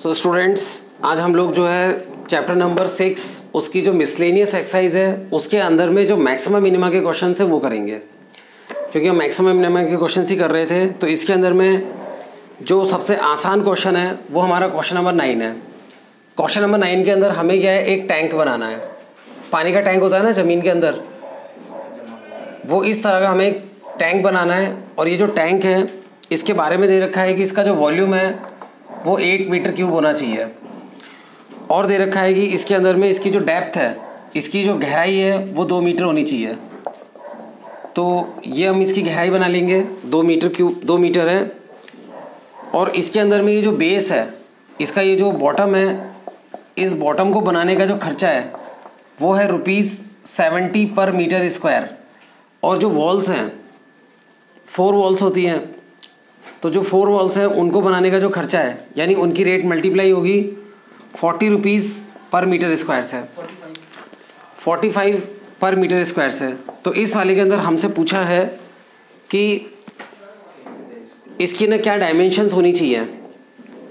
So students, आज हम लोग जो है चैप्टर नंबर 6 उसकी जो मिसलेनियस एक्सरसाइज है उसके अंदर में जो मैक्सिमम मिनिमा के क्वेश्चन है वो करेंगे। क्योंकि हम मैक्सिमम मिनिमा के क्वेश्चन ही कर रहे थे, तो इसके अंदर में जो सबसे आसान क्वेश्चन है वो हमारा क्वेश्चन नंबर 9 है। क्वेश्चन नंबर 9 के अंदर हमें क्या है, एक टैंक बनाना है। पानी का टैंक होता है ना ज़मीन के अंदर, वो इस तरह का हमें एक टैंक बनाना है। और ये जो टैंक है इसके बारे में दे रखा है कि इसका जो वॉल्यूम है वो 8 मीटर क्यूब होना चाहिए। और दे रखा है कि इसके अंदर में इसकी जो डेप्थ है, इसकी जो गहराई है वो 2 मीटर होनी चाहिए। तो ये हम इसकी गहराई बना लेंगे 2 मीटर क्यूब, 2 मीटर है। और इसके अंदर में ये जो बेस है, इसका ये जो बॉटम है, इस बॉटम को बनाने का जो खर्चा है वो है ₹70 पर मीटर स्क्वायर। और जो वॉल्स हैं, 4 वॉल्स होती हैं, तो जो 4 वॉल्स हैं उनको बनाने का जो खर्चा है, यानी उनकी रेट मल्टीप्लाई होगी ₹40 पर मीटर स्क्वायर से, 45 पर मीटर स्क्वायर से। तो इस वाले के अंदर हमसे पूछा है कि इसकी ना क्या डायमेंशंस होनी चाहिए।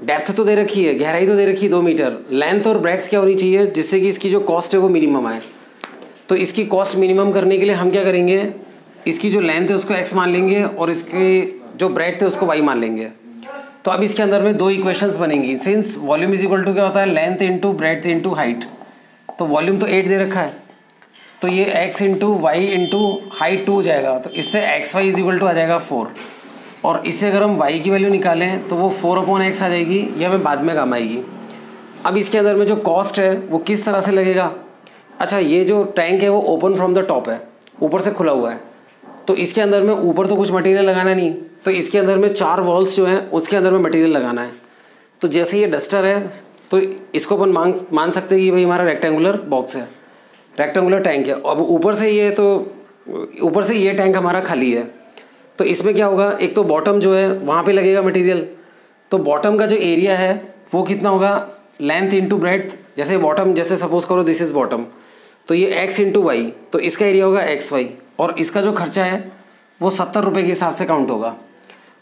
डेप्थ तो दे रखी है, गहराई तो दे रखी है 2 मीटर, लेंथ और ब्रेड्थ क्या होनी चाहिए जिससे कि इसकी जो कॉस्ट है वो मिनिमम आए। तो इसकी कॉस्ट मिनिमम करने के लिए हम क्या करेंगे, इसकी जो लेंथ है उसको x मान लेंगे और इसके जो ब्रेड्थ है उसको y मान लेंगे। तो अब इसके अंदर में 2 इक्वेशंस बनेंगी। Since volume is equal to क्या होता है, length into breadth into height. तो वॉल्यूम तो 8 दे रखा है, तो ये x into Y into height 2 हो जाएगा। तो इससे X Y is equal to आ जाएगा 4। और इससे अगर हम y की वैल्यू निकालें तो वो 4/x आ जाएगी, ये हमें बाद में काम आएगी। अब इसके अंदर में जो कॉस्ट है वो किस तरह से लगेगा। अच्छा, ये जो टैंक है वो ओपन फ्रॉम द टॉप है, ऊपर से खुला हुआ है। तो इसके अंदर में ऊपर तो कुछ मटेरियल लगाना नहीं, तो इसके अंदर में 4 वॉल्स जो हैं उसके अंदर में मटेरियल लगाना है। तो जैसे ये डस्टर है तो इसको अपन मान सकते हैं कि भाई हमारा रेक्टेंगुलर बॉक्स है, रेक्टेंगुलर टैंक है। अब ऊपर से ये टैंक हमारा खाली है। तो इसमें क्या होगा, एक तो बॉटम जो है वहाँ पे लगेगा मटेरियल। तो बॉटम का जो एरिया है वो कितना होगा, लेंथ इंटू ब्रेड्थ। जैसे बॉटम, जैसे सपोज करो दिस इज़ बॉटम, तो ये x इंटू वाई, तो इसका एरिया होगा XY। और इसका जो खर्चा है वो ₹70 के हिसाब से काउंट होगा।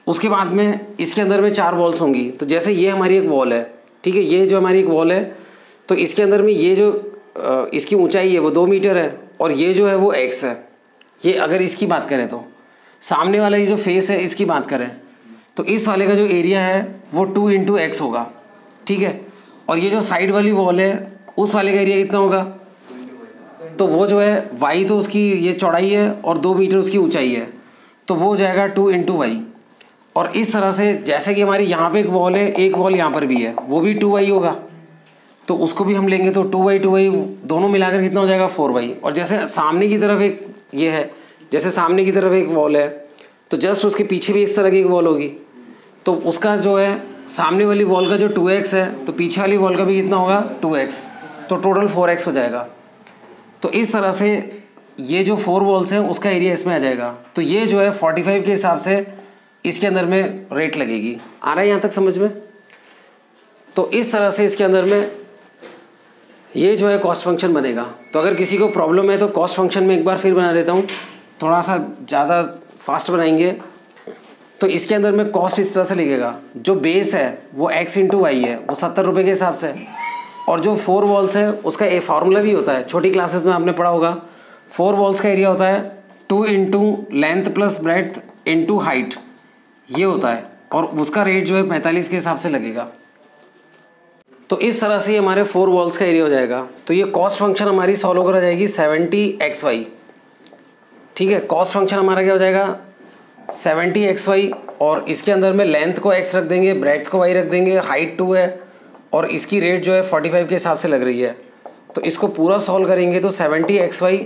उसके बाद में इसके अंदर में 4 वॉल्स होंगी। तो जैसे ये हमारी एक वॉल है, ठीक है, ये जो हमारी एक वॉल है, तो इसके अंदर में ये जो इसकी ऊंचाई है वो 2 मीटर है और ये जो है वो x है। ये अगर इसकी बात करें तो सामने वाला ये जो फेस है इसकी बात करें तो इस वाले का जो एरिया है वो 2 इंटू एक्स होगा, ठीक है। और ये जो साइड वाली वॉल है उस वाले का एरिया कितना होगा, तो वो जो है y, तो उसकी ये चौड़ाई है और 2 मीटर उसकी ऊंचाई है, तो वो हो जाएगा 2 इंटू वाई। और इस तरह से जैसे कि हमारी यहाँ पे एक वॉल है, एक वॉल यहाँ पर भी है, वो भी 2y होगा, तो उसको भी हम लेंगे तो 2y दोनों मिलाकर कितना हो जाएगा 4y। और जैसे सामने की तरफ एक ये है, जैसे सामने की तरफ एक वॉल है तो जस्ट उसके पीछे भी इस तरह की एक वॉल होगी, तो उसका जो है सामने वाली वॉल का जो 2x है तो पीछे वाली वॉल का भी कितना होगा 2x, तो टोटल 4x हो जाएगा। तो इस तरह से ये जो 4 वॉल्स हैं उसका एरिया इसमें आ जाएगा। तो ये जो है 45 के हिसाब से इसके अंदर में रेट लगेगी। आ रहा है यहाँ तक समझ में। तो इस तरह से इसके अंदर में ये जो है कॉस्ट फंक्शन बनेगा। तो अगर किसी को प्रॉब्लम है तो कॉस्ट फंक्शन में एक बार फिर बना देता हूँ, थोड़ा सा ज़्यादा फास्ट बनाएंगे। तो इसके अंदर में कॉस्ट इस तरह से लगेगा, जो बेस है वो x इंटू वाई है, वो ₹70 के हिसाब से। और जो 4 वॉल्स है उसका एक फार्मूला भी होता है, छोटी क्लासेस में आपने पढ़ा होगा। 4 वॉल्स का एरिया होता है 2 into length plus breadth into height, ये होता है। और उसका रेट जो है 45 के हिसाब से लगेगा। तो इस तरह से हमारे 4 वॉल्स का एरिया हो जाएगा। तो ये कॉस्ट फंक्शन हमारी सॉल्व होकर आ जाएगी 70xy, ठीक है। कॉस्ट फंक्शन हमारा क्या हो जाएगा 70xy, और इसके अंदर में लेंथ को x रख देंगे, ब्रेड्थ को y रख देंगे, हाइट 2 है और इसकी रेट जो है 45 के हिसाब से लग रही है। तो इसको पूरा सॉल्व करेंगे तो 70xy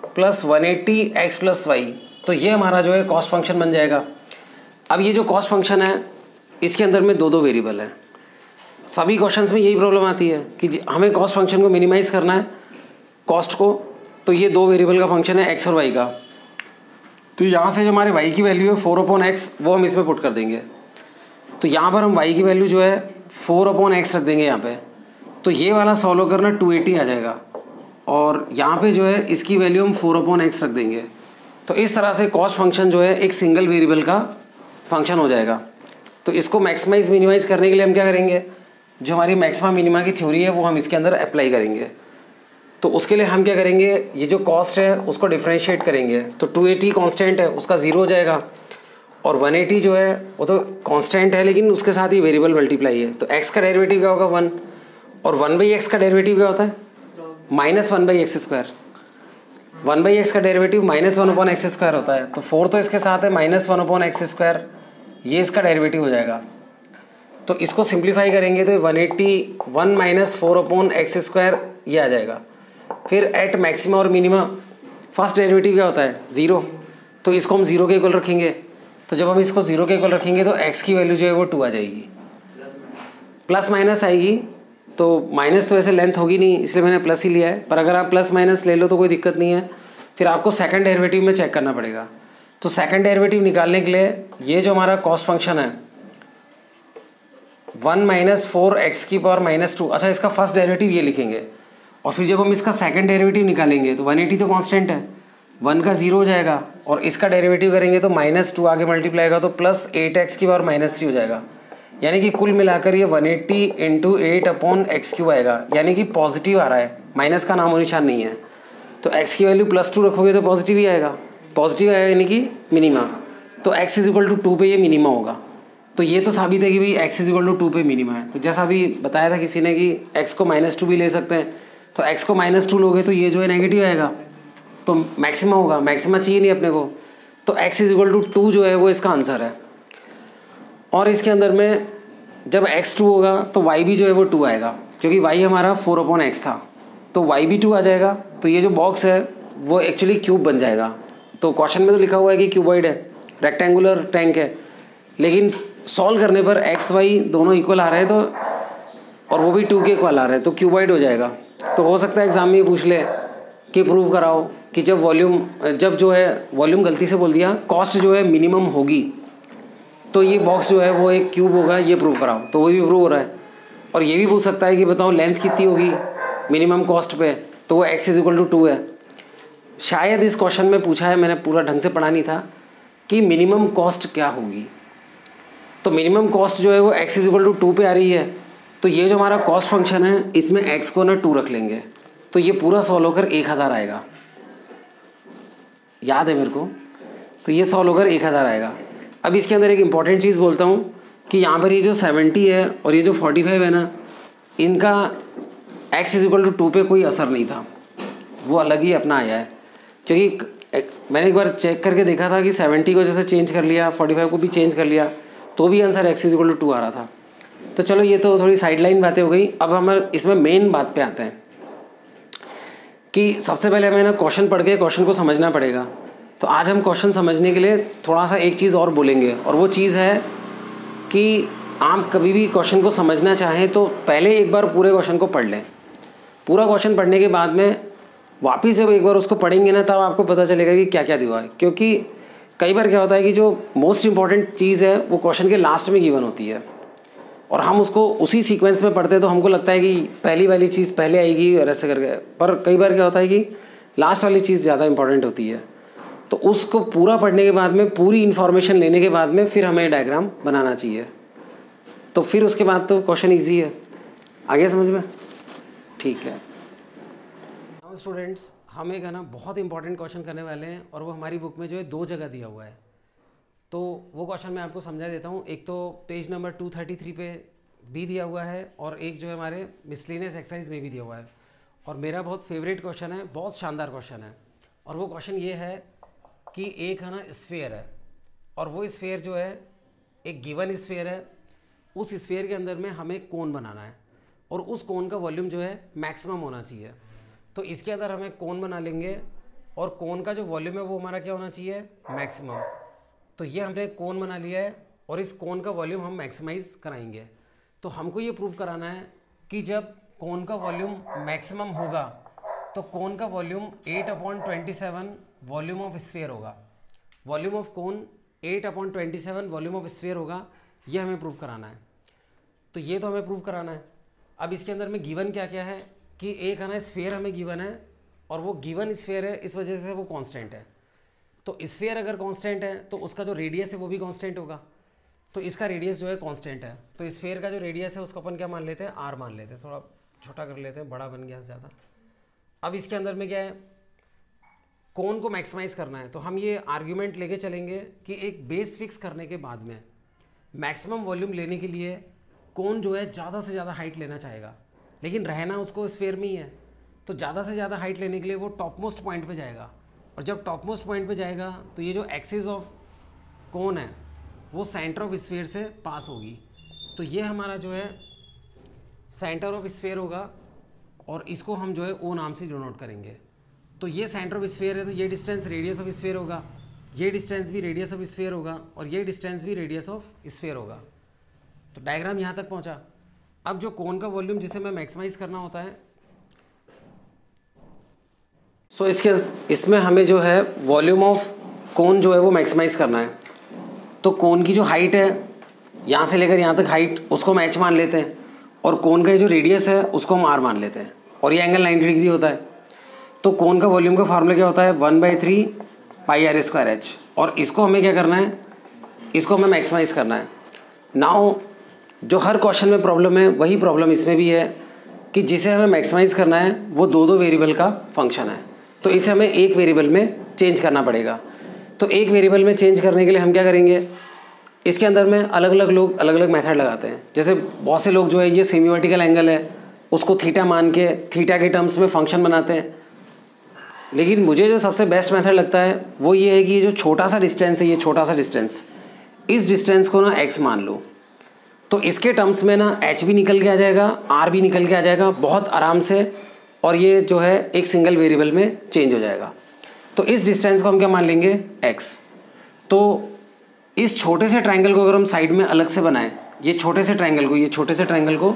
plus 180x plus y, तो ये हमारा जो है कॉस्ट फंक्शन बन जाएगा। अब ये जो कॉस्ट फंक्शन है इसके अंदर में 2 वेरिएबल हैं। सभी क्वेश्चंस में यही प्रॉब्लम आती है कि हमें कॉस्ट फंक्शन को मिनिमाइज करना है, कॉस्ट को। तो ये 2 वेरिएबल का फंक्शन है x और y का। तो यहाँ से जो हमारे y की वैल्यू है 4/x वो हम इसमें पुट कर देंगे। तो यहाँ पर हम y की वैल्यू जो है 4/x रख देंगे यहाँ पे। तो ये वाला सॉल्व करना 280 आ जाएगा और यहाँ पे जो है इसकी वैल्यू हम 4/x रख देंगे। तो इस तरह से कॉस्ट फंक्शन जो है एक सिंगल वेरिएबल का फंक्शन हो जाएगा। तो इसको मैक्सिमाइज मिनिमाइज करने के लिए हम क्या करेंगे, जो हमारी मैक्सिमा मिनिमा की थ्योरी है वो हम इसके अंदर अप्लाई करेंगे। तो उसके लिए हम क्या करेंगे, ये जो कॉस्ट है उसको डिफ्रेंशिएट करेंगे। तो 280 कांस्टेंट है, उसका 0 हो जाएगा, और 180 जो है वो तो कांस्टेंट है लेकिन उसके साथ ही वेरिएबल मल्टीप्लाई है। तो x का डेरिवेटिव क्या होगा 1, और 1/x का डेरिवेटिव क्या होता है -1/x²। 1/x का डेरिवेटिव -1/x² होता है। तो 4 तो इसके साथ है -1/x², ये इसका डेरिवेटिव हो जाएगा। तो इसको सिंप्लीफाई करेंगे तो 181 -4/x² ये आ जाएगा। फिर एट मैक्सिमा और मिनिमा फर्स्ट डेरिवेटिव क्या होता है 0, तो इसको हम 0 के इक्वल रखेंगे। तो जब हम इसको 0 के इक्वल रखेंगे तो x की वैल्यू जो है वो 2 आ जाएगी, प्लस माइनस आएगी। तो माइनस तो ऐसे लेंथ होगी नहीं इसलिए मैंने प्लस ही लिया है, पर अगर आप प्लस माइनस ले लो तो कोई दिक्कत नहीं है। फिर आपको सेकंड डेरिवेटिव में चेक करना पड़ेगा। तो सेकंड डेरिवेटिव निकालने के लिए ये जो हमारा कॉस्ट फंक्शन है 1 - 4x⁻², अच्छा इसका फर्स्ट डेरिवेटिव ये लिखेंगे, और फिर जब हम इसका सेकंड डेरिवेटिव निकालेंगे तो 180 तो कांस्टेंट है, 1 का 0 हो जाएगा, और इसका डेरिवेटिव करेंगे तो -2 आगे मल्टीप्लाई होगा तो +8x⁻³ हो जाएगा। यानी कि कुल मिलाकर ये 180 × 8/x³ आएगा, यानी कि पॉजिटिव आ रहा है, माइनस का नामो निशान नहीं है। तो x की वैल्यू +2 रखोगे तो पॉजिटिव ही आएगा, पॉजिटिव आएगा यानी कि मिनिमा। तो x = 2 पे ये मिनिमा होगा। तो ये तो साबित है कि भाई x = 2 पे मिनिमा है। तो जैसा अभी बताया था किसी ने कि x को -2 भी ले सकते हैं, तो x को -2 लोगे तो ये जो है नेगेटिव आएगा, तो मैक्सिमा होगा, मैक्सिमा चाहिए नहीं अपने को। तो x = 2 जो है वो इसका आंसर है। और इसके अंदर में जब x 2 होगा तो y भी जो है वो 2 आएगा, क्योंकि y हमारा 4/x था, तो y भी 2 आ जाएगा। तो ये जो बॉक्स है वो एक्चुअली क्यूब बन जाएगा। तो क्वेश्चन में तो लिखा हुआ है कि क्यूबॉइड है, रेक्टेंगुलर टैंक है, लेकिन सॉल्व करने पर x y दोनों इक्वल आ रहे हैं, तो और वो भी 2 के इक्वल आ रहे हैं, तो क्यूबॉइड हो जाएगा। तो हो सकता है एग्जाम में पूछ ले कि प्रूव कराओ कि जब वॉल्यूम गलती से बोल दिया, कॉस्ट जो है मिनिमम होगी तो ये बॉक्स जो है वो एक क्यूब होगा, ये प्रूव कराओ। तो वो भी प्रूव हो रहा है। और ये भी पूछ सकता है कि बताओ लेंथ कितनी होगी मिनिमम कॉस्ट पे, तो वो x = 2 है। शायद इस क्वेश्चन में पूछा है, मैंने पूरा ढंग से पढ़ा नहीं था, कि मिनिमम कॉस्ट क्या होगी। तो मिनिमम कॉस्ट जो है वो x = 2 पे आ रही है। तो ये जो हमारा कॉस्ट फंक्शन है इसमें x को ना 2 रख लेंगे, तो ये पूरा सॉल्व होकर 1000 आएगा, याद है मेरे को। तो ये सॉल्व होकर 1000 आएगा। अब इसके अंदर एक इम्पॉर्टेंट चीज़ बोलता हूँ कि यहाँ पर ये जो 70 है और ये जो 45 है ना, इनका x = 2 पे कोई असर नहीं था, वो अलग ही अपना आया है। क्योंकि मैंने एक बार चेक करके देखा था कि 70 को जैसे चेंज कर लिया, 45 को भी चेंज कर लिया, तो भी आंसर x = 2 आ रहा था। तो चलो ये तो थोड़ी साइडलाइन बातें हो गई। अब हम इसमें मेन बात पे आते हैं कि सबसे पहले हमें ना क्वेश्चन पढ़ के क्वेश्चन को समझना पड़ेगा। तो आज हम क्वेश्चन समझने के लिए थोड़ा सा एक चीज़ और बोलेंगे, और वो चीज़ है कि आप कभी भी क्वेश्चन को समझना चाहें तो पहले एक बार पूरे क्वेश्चन को पढ़ लें। पूरा क्वेश्चन पढ़ने के बाद में वापस जब एक बार उसको पढ़ेंगे ना, तब आपको पता चलेगा कि क्या क्या दिया है। क्योंकि कई बार क्या होता है कि जो मोस्ट इंपॉर्टेंट चीज़ है वो क्वेश्चन के लास्ट में गिवन होती है, और हम उसको उसी सीक्वेंस में पढ़ते हैं, तो हमको लगता है कि पहली वाली चीज़ पहले आएगी और ऐसे करके। पर कई बार क्या होता है कि लास्ट वाली चीज़ ज़्यादा इंपॉर्टेंट होती है। तो उसको पूरा पढ़ने के बाद में, पूरी इन्फॉर्मेशन लेने के बाद में फिर हमें डायग्राम बनाना चाहिए। तो फिर उसके बाद तो क्वेश्चन ईजी है। आगे समझ में? ठीक है। नाउ स्टूडेंट्स, हम एक है ना बहुत इंपॉर्टेंट क्वेश्चन करने वाले हैं, और वो हमारी बुक में जो है 2 जगह दिया हुआ है। तो वो क्वेश्चन मैं आपको समझा देता हूँ। एक तो पेज नंबर 233 पे भी दिया हुआ है, और एक जो है हमारे मिसलेनियस एक्सरसाइज में भी दिया हुआ है। और मेरा बहुत फेवरेट क्वेश्चन है, बहुत शानदार क्वेश्चन है। और वो क्वेश्चन ये है कि एक है ना स्फीयर है, और वो स्फीयर जो है एक गिवन स्फीयर है। उस स्फीयर के अंदर में हमें कोन बनाना है, और उस कोन का वॉल्यूम जो है मैक्सिमम होना चाहिए। तो इसके अंदर हमें कोन बना लेंगे, और कोन का जो वॉल्यूम है वो हमारा क्या होना चाहिए, मैक्सिमम। तो ये हमने कोन बना लिया है, और इस कोन का वॉल्यूम हम मैक्सिमाइज कराएंगे। तो हमको ये प्रूव कराना है कि जब कोन का वॉल्यूम मैक्सिमम होगा तो कोन का वॉल्यूम 8/27 वॉल्यूम ऑफ स्फीयर होगा। Volume of cone 8/27 volume of sphere होगा, ये हमें प्रूव कराना है। तो ये तो हमें प्रूव कराना है। अब इसके अंदर में गिवन क्या क्या है कि एक है ना स्फीयर हमें गिवन है, और वो गिवन स्फीयर है, इस वजह से वो कांस्टेंट है। तो स्फीयर अगर कांस्टेंट है तो उसका जो रेडियस है वो भी कांस्टेंट होगा। तो इसका रेडियस जो है कांस्टेंट है, तो स्फीयर का जो रेडियस है उसको अपन क्या मान लेते हैं, आर मान लेते हैं। थोड़ा छोटा कर लेते हैं, बड़ा बन गया ज़्यादा। अब इसके अंदर में क्या है, कोन को मैक्सिमाइज करना है, तो हम ये आर्ग्यूमेंट लेके चलेंगे कि एक बेस फिक्स करने के बाद में मैक्सिमम वॉल्यूम लेने के लिए कोन जो है ज़्यादा से ज़्यादा हाइट लेना चाहेगा, लेकिन रहना उसको स्फीयर में ही है। तो ज़्यादा से ज़्यादा हाइट लेने के लिए वो टॉप मोस्ट पॉइंट पे जाएगा, और जब टॉप मोस्ट पॉइंट पे जाएगा तो ये जो एक्सिस ऑफ कोन है वो सेंटर ऑफ स्फीयर से पास होगी। तो ये हमारा जो है सेंटर ऑफ स्फीयर होगा, और इसको हम जो है ओ नाम से डिनोट करेंगे। तो ये सेंटर ऑफ स्फीयर है, तो ये डिस्टेंस रेडियस ऑफ स्फीयर होगा, ये डिस्टेंस भी रेडियस ऑफ स्फीयर होगा, और ये डिस्टेंस भी रेडियस ऑफ स्फीयर होगा। तो डायग्राम यहाँ तक पहुँचा। अब जो कोन का वॉल्यूम जिसे मैं मैक्सिमाइज करना होता है, सो इसमें हमें जो है वॉल्यूम ऑफ कोन जो है वो मैक्सिमाइज करना है। तो कोन की जो हाइट है यहाँ से लेकर यहाँ तक हाइट, उसको हम h मान लेते हैं, और कोन का जो रेडियस है उसको हम r मान लेते हैं, और ये एंगल 90 डिग्री होता है। तो कोन का वॉल्यूम का फार्मूला क्या होता है, 1/3 πr²h, और इसको हमें क्या करना है, इसको हमें मैक्सिमाइज करना है। नाउ जो हर क्वेश्चन में प्रॉब्लम है वही प्रॉब्लम इसमें भी है कि जिसे हमें मैक्सिमाइज करना है वो दो वेरिएबल का फंक्शन है, तो इसे हमें एक वेरिएबल में चेंज करना पड़ेगा। तो एक वेरिएबल में चेंज करने के लिए हम क्या करेंगे, इसके अंदर में अलग अलग लोग अलग अलग मेथड लगाते हैं। जैसे बहुत से लोग जो है ये सेमी वर्टिकल एंगल है उसको थीटा मान के थीटा के टर्म्स में फंक्शन बनाते हैं, लेकिन मुझे जो सबसे बेस्ट मेथड लगता है वो ये है कि ये जो छोटा सा डिस्टेंस है, ये छोटा सा डिस्टेंस, इस डिस्टेंस को ना x मान लो, तो इसके टर्म्स में ना h भी निकल के आ जाएगा, r भी निकल के आ जाएगा बहुत आराम से, और ये जो है एक सिंगल वेरिएबल में चेंज हो जाएगा। तो इस डिस्टेंस को हम क्या मान लेंगे, x। तो इस छोटे से ट्रायंगल को अगर हम साइड में अलग से बनाएं, ये छोटे से ट्रायंगल को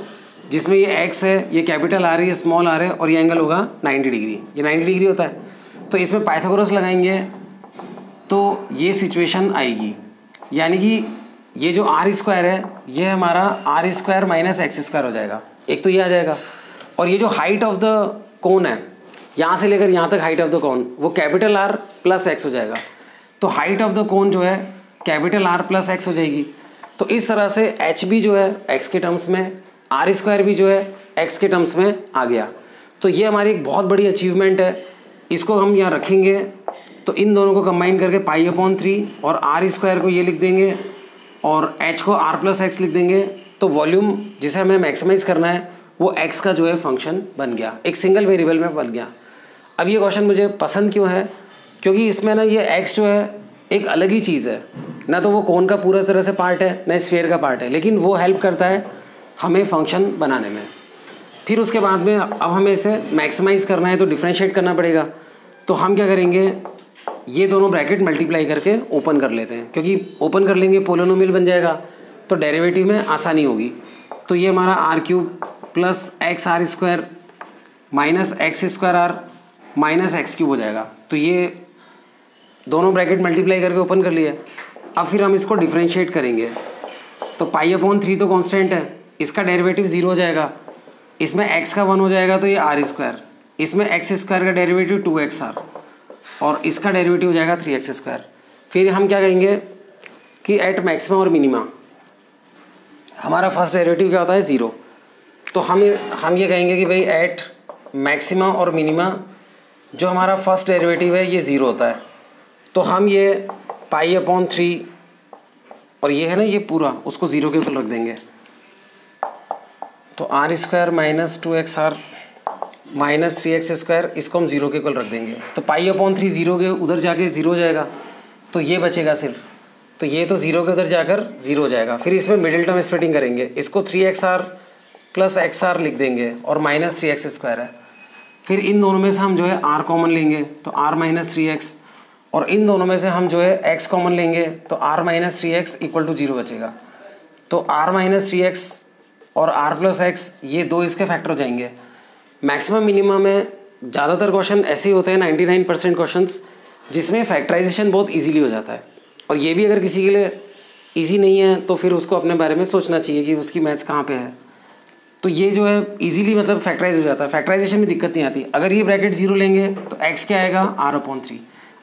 जिसमें ये x है, ये कैपिटल R है, ये स्मॉल r है, और ये एंगल होगा 90 डिग्री, ये 90 डिग्री होता है। तो इसमें पाइथागोरस लगाएंगे तो ये सिचुएशन आएगी, यानी कि ये जो r² है ये हमारा r² माइनस x² हो जाएगा, एक तो ये आ जाएगा। और ये जो हाइट ऑफ द कोन है, यहाँ से लेकर यहाँ तक हाइट ऑफ द कोन, वो कैपिटल R प्लस x हो जाएगा। तो हाइट ऑफ द कोन जो है कैपिटल R प्लस x हो जाएगी। तो इस तरह से h भी जो है x के टर्म्स में, r² भी जो है x के टर्म्स में आ गया। तो ये हमारी एक बहुत बड़ी अचीवमेंट है, इसको हम यहाँ रखेंगे। तो इन दोनों को कंबाइन करके π/3 और r² को ये लिख देंगे और h को r प्लस x लिख देंगे। तो वॉल्यूम जिसे हमें मैक्सिमाइज करना है वो x का जो है फंक्शन बन गया, एक सिंगल वेरिएबल में बन गया। अब ये क्वेश्चन मुझे पसंद क्यों है, क्योंकि इसमें ना ये x जो है एक अलग ही चीज़ है, ना तो वो कोन का पूरा तरह से पार्ट है ना स्फीयर का पार्ट है, लेकिन वो हेल्प करता है हमें फंक्शन बनाने में। फिर उसके बाद में अब हमें इसे मैक्सिमाइज करना है तो डिफरेंशिएट करना पड़ेगा। तो हम क्या करेंगे, ये दोनों ब्रैकेट मल्टीप्लाई करके ओपन कर लेते हैं, क्योंकि ओपन कर लेंगे पोलिनोमियल बन जाएगा तो डेरिवेटिव में आसानी होगी। तो ये हमारा r³ plus x r² minus x² minus x³ हो जाएगा। तो ये दोनों ब्रैकेट मल्टीप्लाई करके ओपन कर लिया। अब फिर हम इसको डिफरेंशिएट करेंगे। तो π/3 तो कांस्टेंट है, इसका डेरिवेटिव 0 हो जाएगा, इसमें x का 1 हो जाएगा तो ये r², इसमें x² का डेरिवेटिव 2xr और इसका डेरिवेटिव हो जाएगा 3x²। फिर हम क्या कहेंगे कि एट मैक्सिमा और मिनिमा हमारा फर्स्ट डेरिवेटिव क्या होता है, 0। तो हम ये कहेंगे कि भाई एट मैक्सिमा और मिनिमा जो हमारा फर्स्ट डेरिवेटिव है ये 0 होता है। तो हम ये π/3 और ये है ना ये पूरा, उसको 0 के ऊपर रख देंगे। तो r² minus 2xr minus 3x², इसको हम 0 के ऊपर रख देंगे। तो π/3 0 के उधर जाके 0 हो जाएगा, तो ये बचेगा सिर्फ। तो ये तो 0 के उधर जाकर 0 हो जाएगा। फिर इसमें मिडिल टर्म स्प्लिटिंग करेंगे, इसको 3xr प्लस xr लिख देंगे और माइनस 3x² है। फिर इन दोनों में से हम जो है r कॉमन लेंगे तो r माइनस 3x, और इन दोनों में से हम जो है x कॉमन लेंगे तो r minus 3x equal to 0 बचेगा। तो r माइनस 3x और r प्लस x ये दो इसके फैक्टर हो जाएंगे। मैक्सिमम मिनिमम में ज़्यादातर क्वेश्चन ऐसे ही होते हैं, 99% क्वेश्चंस जिसमें फैक्टराइजेशन बहुत इजीली हो जाता है। और ये भी अगर किसी के लिए इजी नहीं है तो फिर उसको अपने बारे में सोचना चाहिए कि उसकी मैथ्स कहाँ पे है। तो ये जो है इजीली मतलब फैक्टराइज हो जाता है, फैक्टराइजेशन में दिक्कत नहीं आती। अगर ये ब्रैकेट 0 लेंगे तो x क्या आएगा, r/3।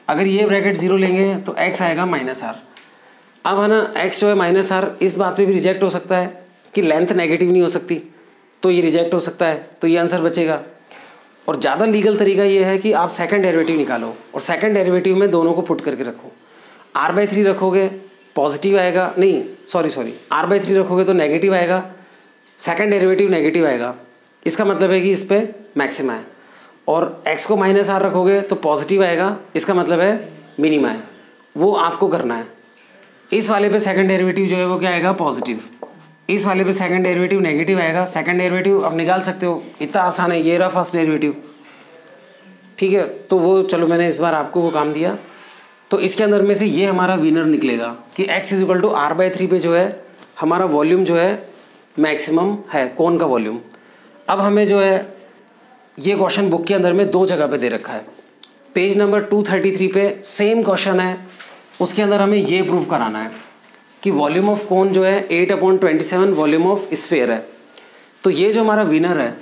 अगर ये ब्रैकेट 0 लेंगे तो x आएगा माइनस r। अब है ना x जो है माइनस आर, इस बात पे भी रिजेक्ट हो सकता है कि लेंथ नेगेटिव नहीं हो सकती, तो ये रिजेक्ट हो सकता है, तो ये आंसर बचेगा। और ज़्यादा लीगल तरीका ये है कि आप सेकंड डेरिवेटिव निकालो और सेकंड डेरिवेटिव में दोनों को पुट करके रखो। r/3 रखोगे पॉजिटिव आएगा, नहीं सॉरी r/3 रखोगे तो नेगेटिव आएगा, सेकंड डेरिवेटिव नेगेटिव आएगा, इसका मतलब है कि इस पर मैक्सिमा है। और x को माइनस आर रखोगे तो पॉजिटिव आएगा, इसका मतलब है मिनिमा है। वो आपको करना है। इस वाले पे सेकंड डेरिवेटिव जो है वो क्या आएगा, पॉजिटिव। इस वाले पे सेकंड डेरिवेटिव नेगेटिव आएगा। सेकंड डेरिवेटिव आप निकाल सकते हो, इतना आसान है, ये रहा फर्स्ट डेरिवेटिव, ठीक है। तो वो चलो मैंने इस बार आपको वो काम दिया। तो इसके अंदर में से ये हमारा विनर निकलेगा कि x is equal to r/3 पे जो है हमारा वॉल्यूम जो है मैक्सिमम है, कोन का वॉल्यूम। अब हमें जो है ये क्वेश्चन बुक के अंदर में दो जगह पे दे रखा है। पेज नंबर 233 पे सेम क्वेश्चन है, उसके अंदर हमें ये प्रूव कराना है कि वॉल्यूम ऑफ कोन जो है 8/27 वॉल्यूम ऑफ स्फीयर है। तो ये जो हमारा विनर है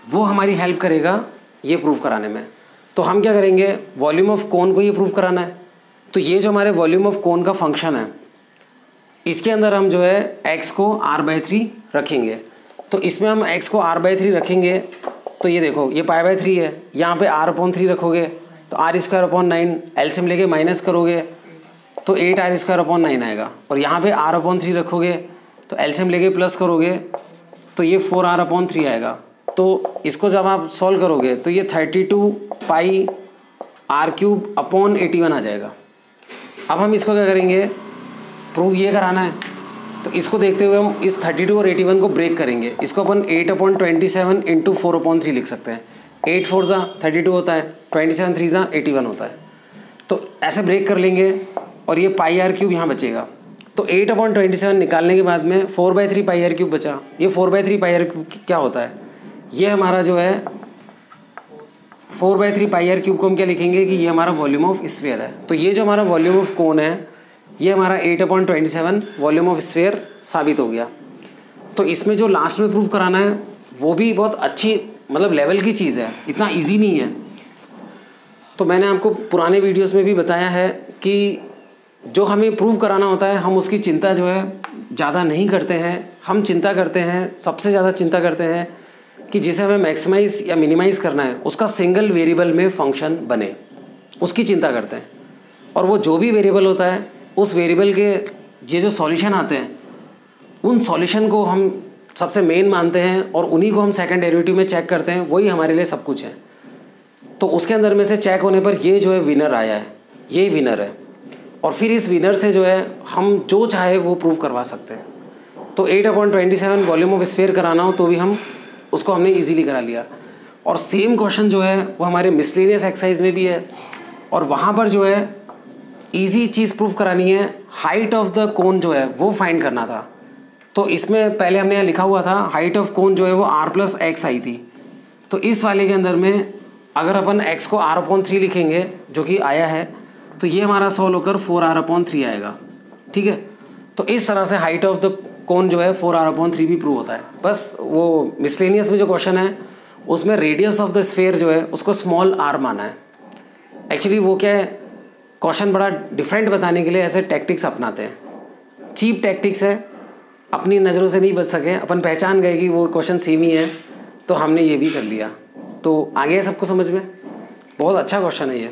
वो हमारी हेल्प करेगा ये प्रूव कराने में। तो हम क्या करेंगे, वॉल्यूम ऑफ कोन को ये प्रूव कराना है। तो ये जो हमारे वॉल्यूम ऑफ कोन का फंक्शन है, इसके अंदर हम जो है x को r/3 रखेंगे। तो इसमें हम x को r/3 रखेंगे, तो ये देखो ये π/3 है, यहाँ पे r/3 रखोगे तो r²/9, एलसीएम लेके माइनस करोगे तो 8r²/9 आएगा। और यहाँ पे r/3 रखोगे तो एलसीएम लेके प्लस करोगे तो ये 4r/3 आएगा। तो इसको जब आप सॉल्व करोगे तो ये 32πr³ आ जाएगा। अब हम इसको क्या करेंगे, प्रूव ये कराना है। तो इसको देखते हुए हम इस 32 और 81 को ब्रेक करेंगे। इसको अपन 8/27 इंटू 4/3 लिख सकते हैं। 8 4 ज़ा 32 होता है, 27 3 ज़ा 81 होता है। तो ऐसे ब्रेक कर लेंगे और ये πr³ यहाँ बचेगा। तो 8/27 निकालने के बाद में 4/3 πr³ बचा। ये 4/3 πr³ क्या होता है, ये हमारा जो है 4/3 πr³ को हम क्या लिखेंगे कि ये हमारा वॉल्यूम ऑफ स्फीयर है। तो ये जो हमारा वॉल्यूम ऑफ कोन है ये हमारा 8/27 वॉल्यूम ऑफ स्फीयर साबित हो गया। तो इसमें जो लास्ट में प्रूव कराना है वो भी बहुत अच्छी मतलब लेवल की चीज़ है, इतना इजी नहीं है। तो मैंने आपको पुराने वीडियोस में भी बताया है कि जो हमें प्रूव कराना होता है हम उसकी चिंता जो है ज़्यादा नहीं करते हैं। हम चिंता करते हैं, सबसे ज़्यादा चिंता करते हैं कि जिसे हमें मैक्सिमाइज़ या मिनिमाइज़ करना है उसका सिंगल वेरिएबल में फंक्शन बने, उसकी चिंता करते हैं। और वो जो भी वेरिएबल होता है उस वेरिएबल के ये जो सॉल्यूशन आते हैं उन सॉल्यूशन को हम सबसे मेन मानते हैं और उन्हीं को हम सेकंड डेरिवेटिव में चेक करते हैं, वही हमारे लिए सब कुछ है। तो उसके अंदर में से चेक होने पर ये जो है विनर आया है, ये विनर है। और फिर इस विनर से जो है हम जो चाहे वो प्रूव करवा सकते हैं। तो 8/27 वॉल्यूम ऑफ स्फीयर कराना हो तो भी हम उसको हमने इजीली करा लिया। और सेम क्वेश्चन जो है वो हमारे मिसलेनियस एक्सरसाइज में भी है और वहाँ पर जो है इजी चीज़ प्रूव करानी है, हाइट ऑफ द कोन जो है वो फाइंड करना था। तो इसमें पहले हमने यहाँ लिखा हुआ था हाइट ऑफ कोन जो है वो r+x आई थी। तो इस वाले के अंदर में अगर अपन x को r/3 लिखेंगे जो कि आया है तो ये हमारा सॉल्व होकर 4r/3 आएगा, ठीक है। तो इस तरह से हाइट ऑफ द कोन जो है 4r/3 भी प्रूव होता है। बस वो मिसलेनियस में जो क्वेश्चन है उसमें रेडियस ऑफ द स्फीयर जो है उसको स्मॉल r माना है। एक्चुअली वो क्या है, क्वेश्चन बड़ा डिफरेंट बताने के लिए ऐसे टैक्टिक्स अपनाते हैं, चीप टैक्टिक्स है, अपनी नज़रों से नहीं बच सके, अपन पहचान गए कि वो क्वेश्चन सेम ही है तो हमने ये भी कर लिया। तो आगे है सबको समझ में, बहुत अच्छा क्वेश्चन है ये।